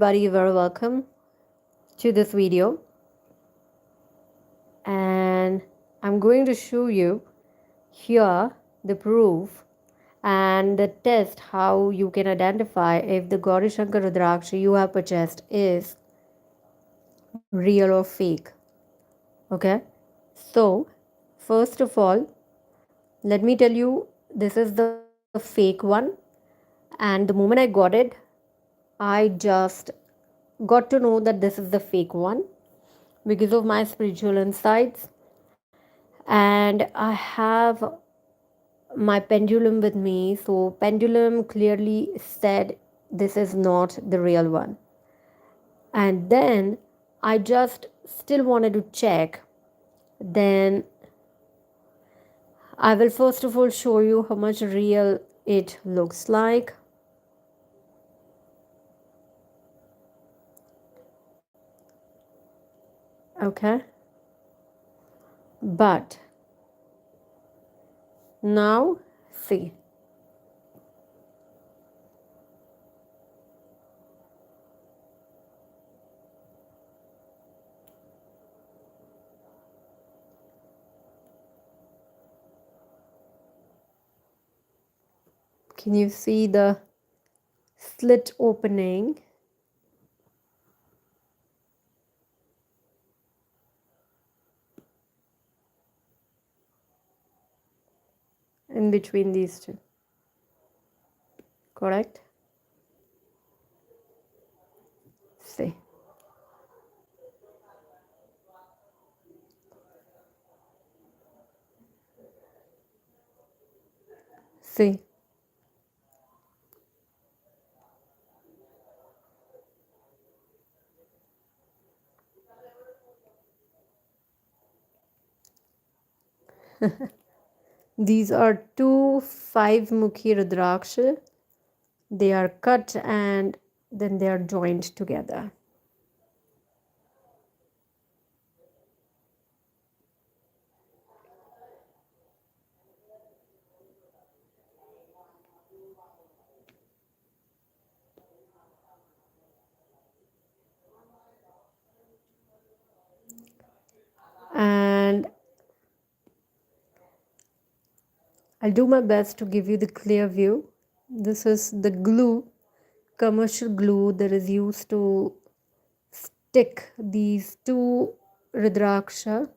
everybody, very welcome to this video. And I'm going to show you here the proof and the test how you can identify if the Gauri Shankar Rudraksha you have purchased is real or fake. Okay, so first of all, let me tell you this is the fake one, and the moment I got it, I just got to know that this is the fake one because of my spiritual insights. And I have my pendulum with me, so pendulum clearly said this is not the real one. And then I just still wanted to check. Then I will first of all show you how much real it looks like. Okay, but now see. Can you see the slit opening? In between these two, correct? See, see. These are two five-mukhi rudraksha. They are cut and then they are joined together. And I'll do my best to give you the clear view. This is the glue, commercial glue that is used to stick these two rudraksha,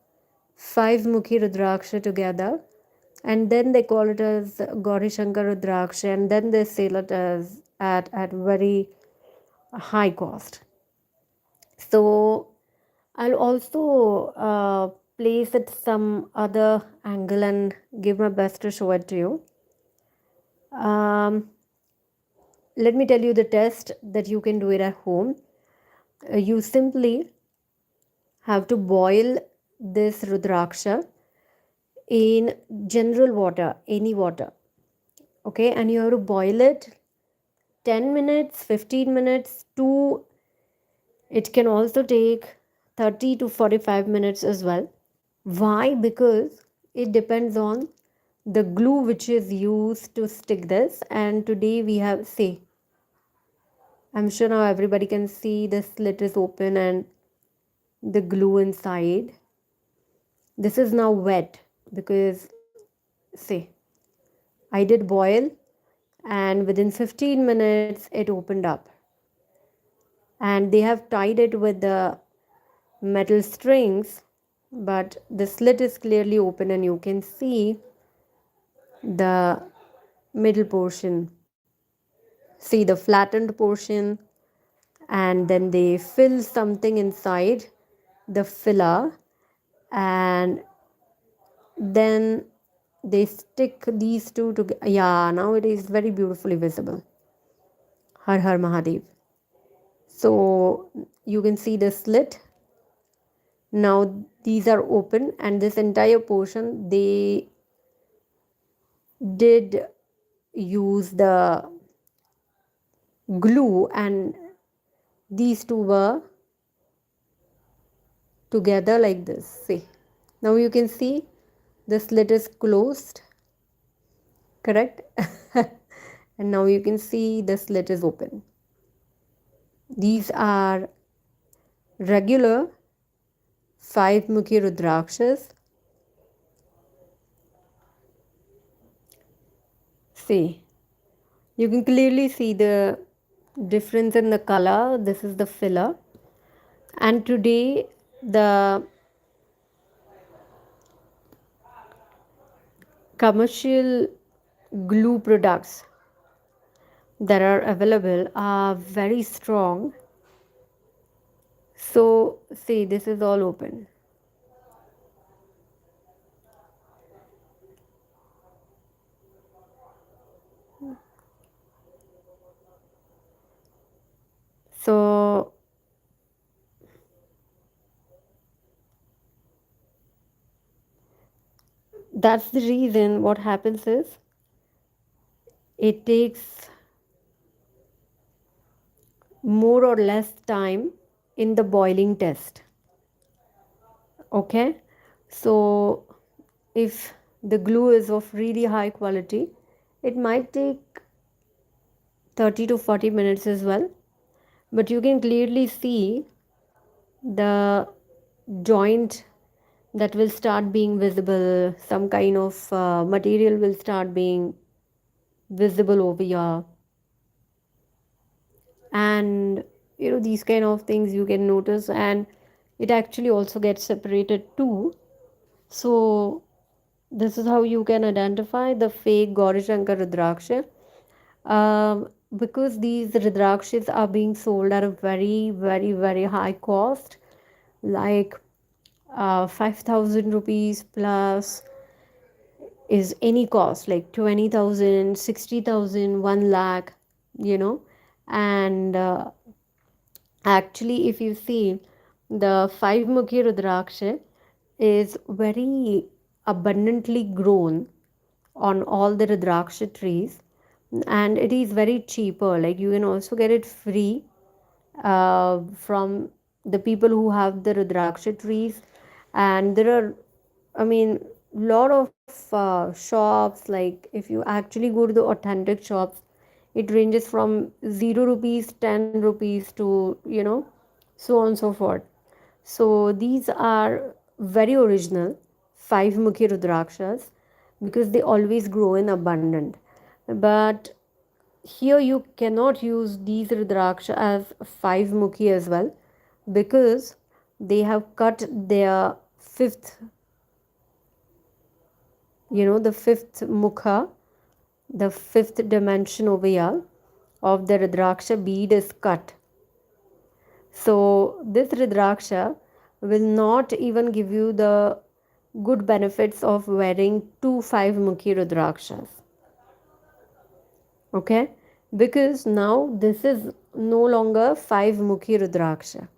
five-mukhi rudraksha together. And then they call it as Gauri Shankar Rudraksha, and then they sell it as at very high cost. So I'll also place it some other angle and give my best to show it to you. Let me tell you the test that you can do it at home. You simply have to boil this Rudraksha in general water, any water. Okay, and you have to boil it 10 minutes, 15 minutes to it can also take 30 to 45 minutes as well. Why? Because it depends on the glue which is used to stick this. And today we have, say, I'm sure now everybody can see the slit is open and the glue inside. This is now wet because, say, I did boil and within 15 minutes it opened up. And they have tied it with the metal strings, but the slit is clearly open and you can see the middle portion. See the flattened portion, and then they fill something inside the filler, and then they stick these two together. Yeah, now it is very beautifully visible. Har Har Mahadev. So you can see the slit. Now these are open, and this entire portion they did use the glue, and these two were together like this. See, now you can see the slit is closed, correct? And now you can see the slit is open. These are regular five mukhi rudrakshas. See, you can clearly see the difference in the color. This is the filler. And today, the commercial glue products that are available are very strong. So, see, this is all open. So, that's the reason what happens is it takes more or less time in the boiling test. Okay, so if the glue is of really high quality, it might take 30 to 40 minutes as well, but you can clearly see the joint that will start being visible, some kind of material will start being visible over here, and these kind of things you can notice, and it actually also gets separated too. So this is how you can identify the fake Gauri Shankar Rudraksha. Because these Rudrakshas are being sold at a very, very, very high cost, like 5,000 rupees plus is any cost, like 20,000, 60,000, 1 lakh, you know. And actually, if you see, the five mukhi Rudraksha is very abundantly grown on all the Rudraksha trees, and it is very cheaper. Like you can also get it free from the people who have the Rudraksha trees. And there are, I mean, lot of shops. Like if you actually go to the authentic shops, it ranges from 0 rupees, 10 rupees to, so on and so forth. So these are very original five mukhi rudrakshas because they always grow in abundant. But here you cannot use these rudraksha as five mukhi as well, because they have cut their fifth, the fifth mukha, the fifth dimension over here of the rudraksha bead is cut. So this rudraksha will not even give you the good benefits of wearing two five mukhi rudrakshas. Okay, because now this is no longer five mukhi rudraksha.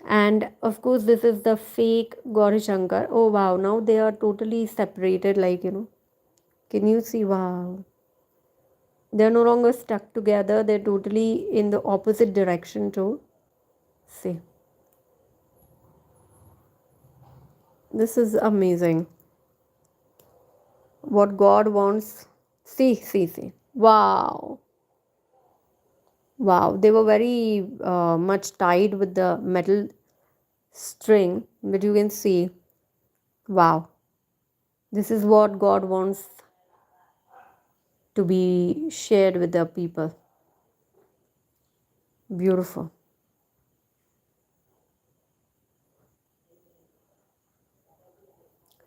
And of course, this is the fake Gauri Shankar. Oh wow, now they are totally separated, like can you see? Wow, they're no longer stuck together, they're totally in the opposite direction too. See, this is amazing. What God wants. See, see, see. Wow. Wow. They were very much tied with the metal string, but you can see. Wow. This is what God wants to be shared with the people. Beautiful.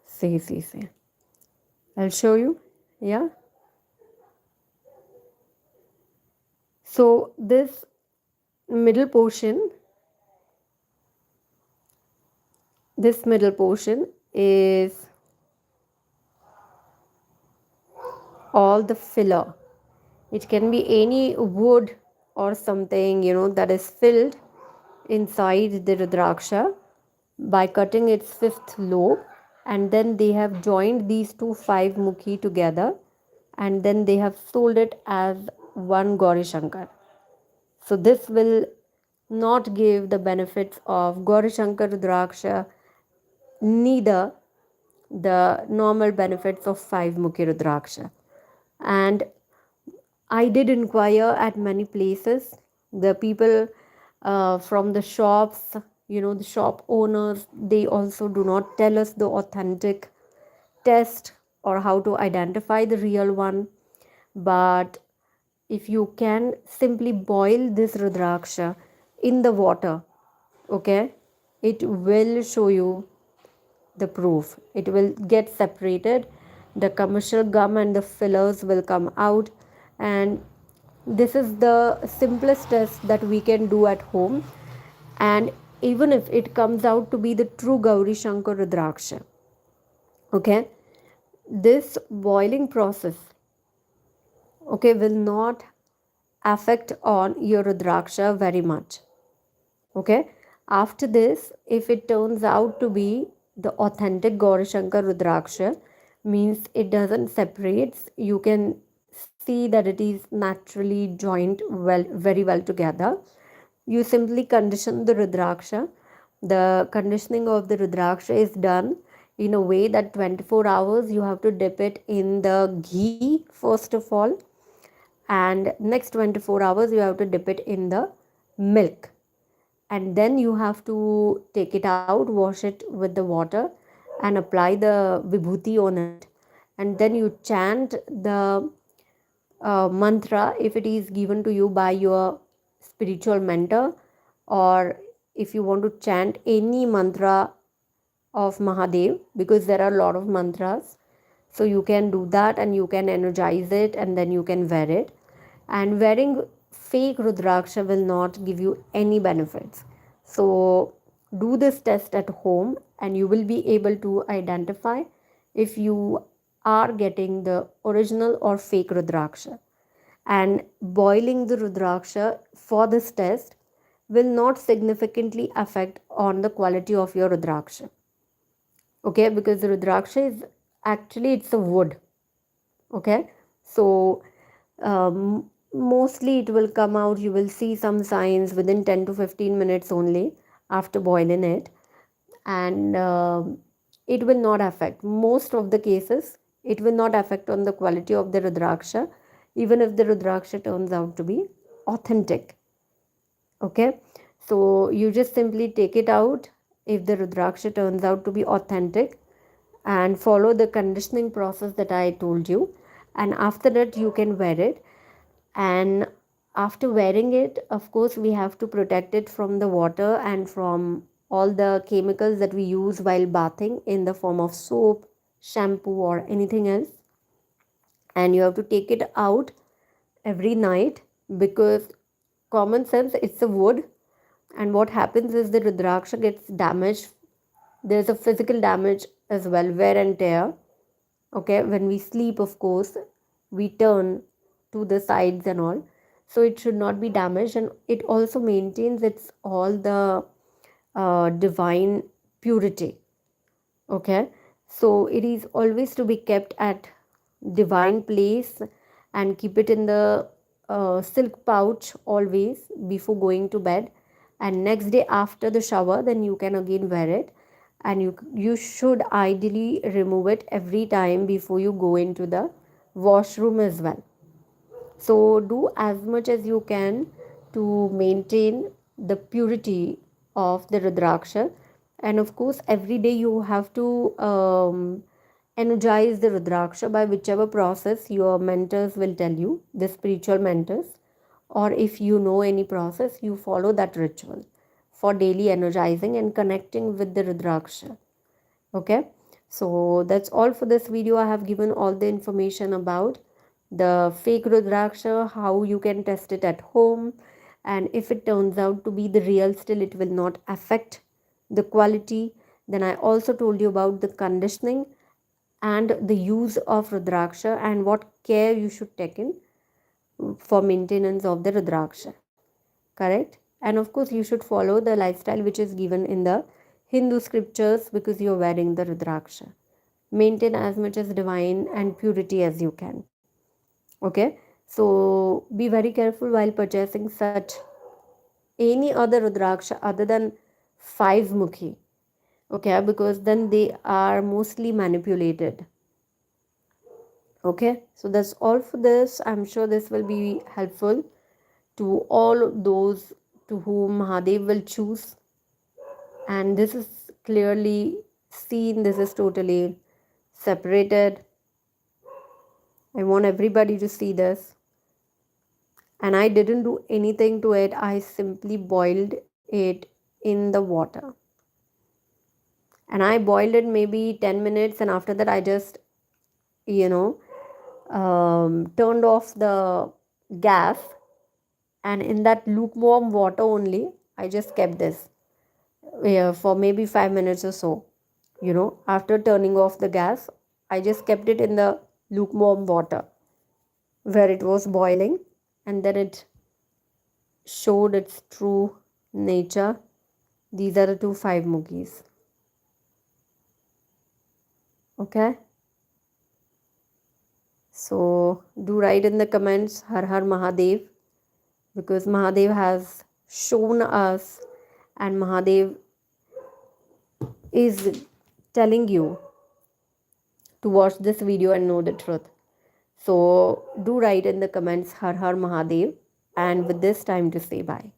See, see, see. I'll show you. Yeah. So this middle portion, is all the filler. It can be any wood or something, that is filled inside the Rudraksha by cutting its fifth lobe, and then they have joined these two five mukhi together, and then they have sold it as one Gauri Shankar. So this will not give the benefits of Gauri Shankar Rudraksha, neither the normal benefits of five mukhi Rudraksha. And I did inquire at many places. The people from the shops. The shop owners, they also do not tell us the authentic test or how to identify the real one. But if you can simply boil this rudraksha in the water, okay, it will show you the proof. It will get separated, the commercial gum and the fillers will come out. And this is the simplest test that we can do at home. And even if it comes out to be the true Gauri Shankar Rudraksha, okay, this boiling process, okay, will not affect on your Rudraksha very much. Okay, after this, if it turns out to be the authentic Gauri Shankar Rudraksha, means it doesn't separates, you can see that it is naturally joined well, very well together. You simply condition the Rudraksha. The conditioning of the Rudraksha is done in a way that 24 hours you have to dip it in the ghee first of all, and next 24 hours you have to dip it in the milk, and then you have to take it out, wash it with the water, and apply the vibhuti on it. And then you chant the mantra if it is given to you by your spiritual mentor, or if you want to chant any mantra of Mahadev, because there are a lot of mantras. So you can do that and you can energize it and then you can wear it. And wearing fake Rudraksha will not give you any benefits. So do this test at home and you will be able to identify if you are getting the original or fake Rudraksha. And boiling the Rudraksha for this test will not significantly affect on the quality of your Rudraksha. Okay, because the Rudraksha is actually, it's a wood. Okay, so mostly it will come out, you will see some signs within 10 to 15 minutes only after boiling it. And it will not affect most of the cases, it will not affect on the quality of the Rudraksha, even if the Rudraksha turns out to be authentic. Okay, so you just simply take it out if the Rudraksha turns out to be authentic, and follow the conditioning process that I told you. And after that, you can wear it. And after wearing it, of course, we have to protect it from the water and from all the chemicals that we use while bathing in the form of soap, shampoo, or anything else. And you have to take it out every night, because common sense, it's a wood, and what happens is the Rudraksha gets damaged. There's a physical damage as well, wear and tear. Okay, when we sleep, of course, we turn to the sides and all, so it should not be damaged. And it also maintains its all the divine purity. Okay, so it is always to be kept at divine place, and keep it in the silk pouch always before going to bed. And next day after the shower, then you can again wear it. And you should ideally remove it every time before you go into the washroom as well. So do as much as you can to maintain the purity of the Rudraksha. And of course, every day you have to energize the Rudraksha by whichever process your mentors will tell you, the spiritual mentors. Or if you know any process, you follow that ritual for daily energizing and connecting with the Rudraksha. Okay, so that's all for this video. I have given all the information about the fake Rudraksha, how you can test it at home, and if it turns out to be the real, still it will not affect the quality. Then I also told you about the conditioning and the use of Rudraksha and what care you should take in for maintenance of the Rudraksha. Correct? And of course, you should follow the lifestyle which is given in the Hindu scriptures, because you're wearing the Rudraksha. Maintain as much as divine and purity as you can. Okay, so be very careful while purchasing such any other Rudraksha other than five mukhi. Okay, because then they are mostly manipulated. Okay, so that's all for this. I'm sure this will be helpful to all those, to whom Mahadev will choose. And this is clearly seen, this is totally separated. I want everybody to see this. And I didn't do anything to it, I simply boiled it in the water. And I boiled it maybe 10 minutes, and after that, I just, you know, turned off the gas, and in that lukewarm water only, I just kept this for maybe 5 minutes or so. After turning off the gas, I just kept it in the lukewarm water where it was boiling, and then it showed its true nature. These are the two five mugis. Okay. So do write in the comments Har Har Mahadev, because Mahadev has shown us, and Mahadev is telling you to watch this video and know the truth. So do write in the comments Har Har Mahadev, and with this, time to say bye.